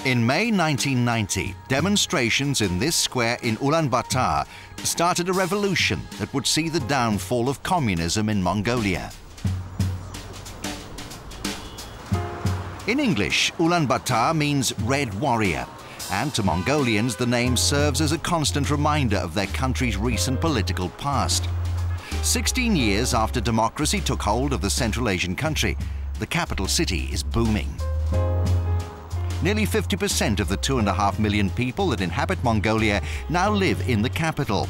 In May 1990, demonstrations in this square in Ulaanbaatar started a revolution that would see the downfall of communism in Mongolia. In English, Ulaanbaatar means Red Warrior, and to Mongolians the name serves as a constant reminder of their country's recent political past. 16 years after democracy took hold of the Central Asian country, the capital city is booming. Nearly 50% of the 2.5 million people that inhabit Mongolia now live in the capital.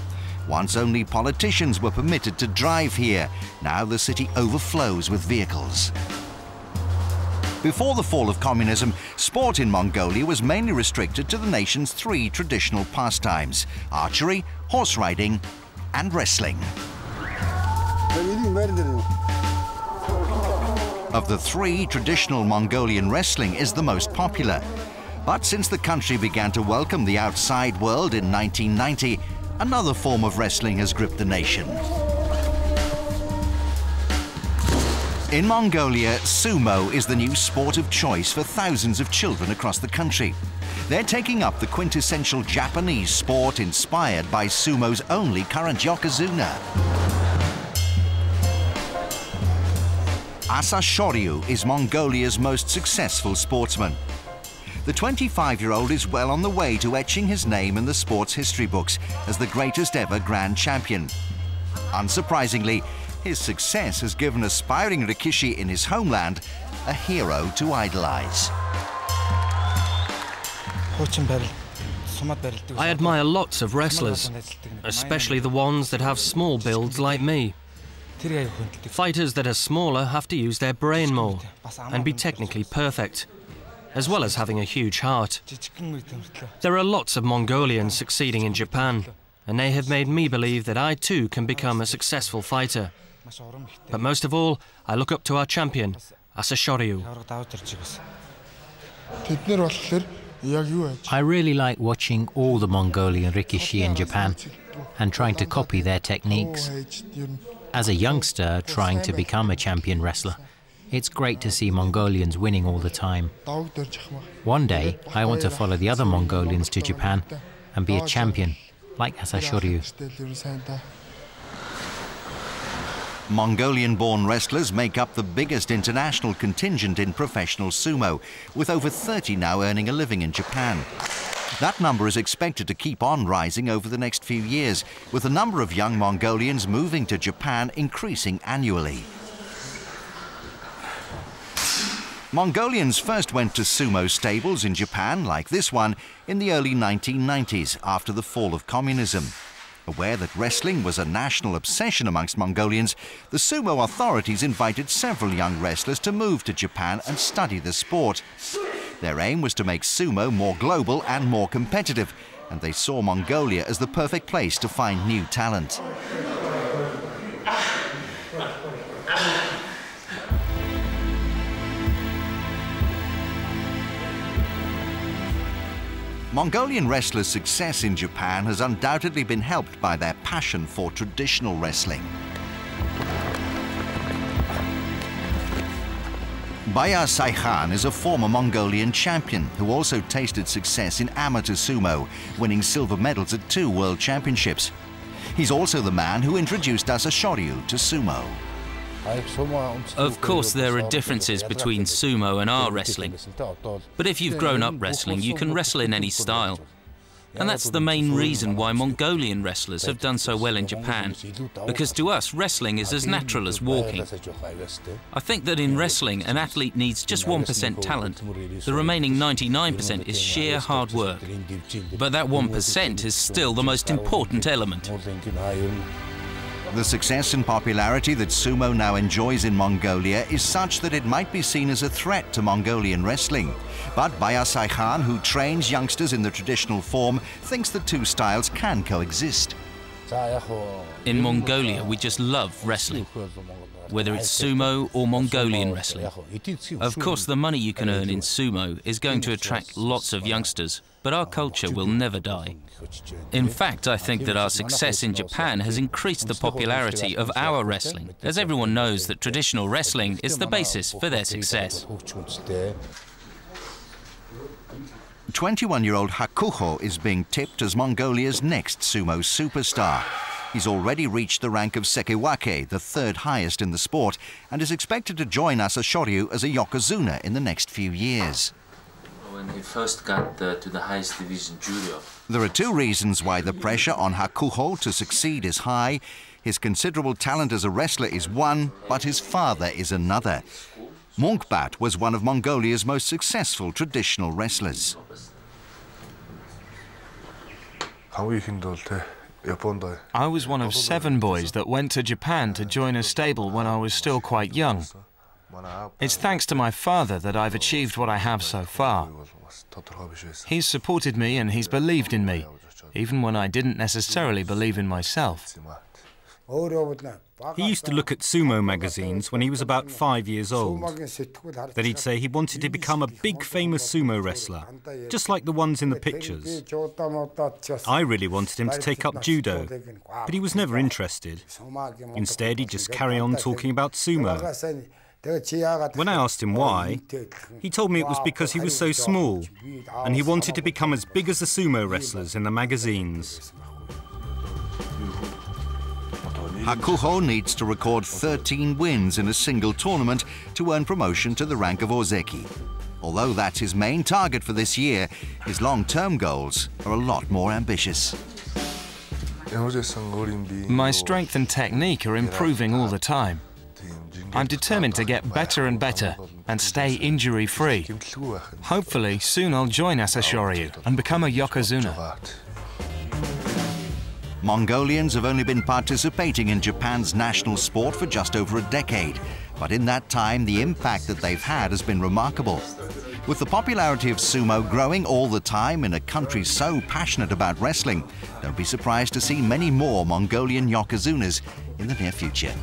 Once only politicians were permitted to drive here. Now the city overflows with vehicles. Before the fall of communism, sport in Mongolia was mainly restricted to the nation's 3 traditional pastimes: archery, horse riding, and wrestling. Of the 3, traditional Mongolian wrestling is the most popular. But since the country began to welcome the outside world in 1990, another form of wrestling has gripped the nation. In Mongolia, sumo is the new sport of choice for thousands of children across the country. They're taking up the quintessential Japanese sport inspired by sumo's only current yokozuna. Hakuhō Shō is Mongolia's most successful sportsman. The 25-year-old is well on the way to etching his name in the sports history books as the greatest ever grand champion. Unsurprisingly, his success has given aspiring rikishi in his homeland a hero to idolize. I admire lots of wrestlers, especially the ones that have small builds like me. Fighters that are smaller have to use their brain more and be technically perfect, as well as having a huge heart. There are lots of Mongolians succeeding in Japan, and they have made me believe that I too can become a successful fighter. But most of all, I look up to our champion, Hakuhō Shō. I really like watching all the Mongolian rikishi in Japan and trying to copy their techniques. As a youngster trying to become a champion wrestler, it's great to see Mongolians winning all the time. One day, I want to follow the other Mongolians to Japan and be a champion, like Hakuhō Shō. Mongolian-born wrestlers make up the biggest international contingent in professional sumo, with over 30 now earning a living in Japan. That number is expected to keep on rising over the next few years, with the number of young Mongolians moving to Japan increasing annually. Mongolians first went to sumo stables in Japan, like this one, in the early 1990s, after the fall of communism. Aware that wrestling was a national obsession amongst Mongolians, the sumo authorities invited several young wrestlers to move to Japan and study the sport. Their aim was to make sumo more global and more competitive, and they saw Mongolia as the perfect place to find new talent. Mongolian wrestlers' success in Japan has undoubtedly been helped by their passion for traditional wrestling. Bayar Saikhan is a former Mongolian champion who also tasted success in amateur sumo, winning silver medals at 2 world championships. He's also the man who introduced Hakuhō Shō to sumo. Of course, there are differences between sumo and our wrestling. But if you've grown up wrestling, you can wrestle in any style. And that's the main reason why Mongolian wrestlers have done so well in Japan, because to us, wrestling is as natural as walking. I think that in wrestling, an athlete needs just 1% talent. The remaining 99% is sheer hard work. But that 1% is still the most important element. The success and popularity that sumo now enjoys in Mongolia is such that it might be seen as a threat to Mongolian wrestling. But Bayar Saikhan, who trains youngsters in the traditional form, thinks the 2 styles can coexist. In Mongolia, we just love wrestling, whether it's sumo or Mongolian wrestling. Of course, the money you can earn in sumo is going to attract lots of youngsters, but our culture will never die. In fact, I think that our success in Japan has increased the popularity of our wrestling, as everyone knows that traditional wrestling is the basis for their success. 21-year-old Hakuhō is being tipped as Mongolia's next sumo superstar. He's already reached the rank of sekewake, the third highest in the sport, and is expected to join Shō as a yokozuna in the next few years. When he first got to the highest division judo. There are two reasons why the pressure on Hakuhō to succeed is high. His considerable talent as a wrestler is one, but his father is another. Mongbat was one of Mongolia's most successful traditional wrestlers. I was one of 7 boys that went to Japan to join a stable when I was still quite young. It's thanks to my father that I've achieved what I have so far. He's supported me and he's believed in me, even when I didn't necessarily believe in myself. He used to look at sumo magazines when he was about 5 years old. Then he'd say he wanted to become a big famous sumo wrestler, just like the ones in the pictures. I really wanted him to take up judo, but he was never interested. Instead, he'd just carry on talking about sumo. When I asked him why, he told me it was because he was so small, and he wanted to become as big as the sumo wrestlers in the magazines. Hakuhō needs to record 13 wins in a single tournament to earn promotion to the rank of Ozeki. Although that's his main target for this year, his long-term goals are a lot more ambitious. My strength and technique are improving all the time. I'm determined to get better and better and stay injury-free. Hopefully, soon I'll join Shō and become a yokozuna. Mongolians have only been participating in Japan's national sport for just over a decade, but in that time the impact that they've had has been remarkable. With the popularity of sumo growing all the time in a country so passionate about wrestling, don't be surprised to see many more Mongolian yokozunas in the near future.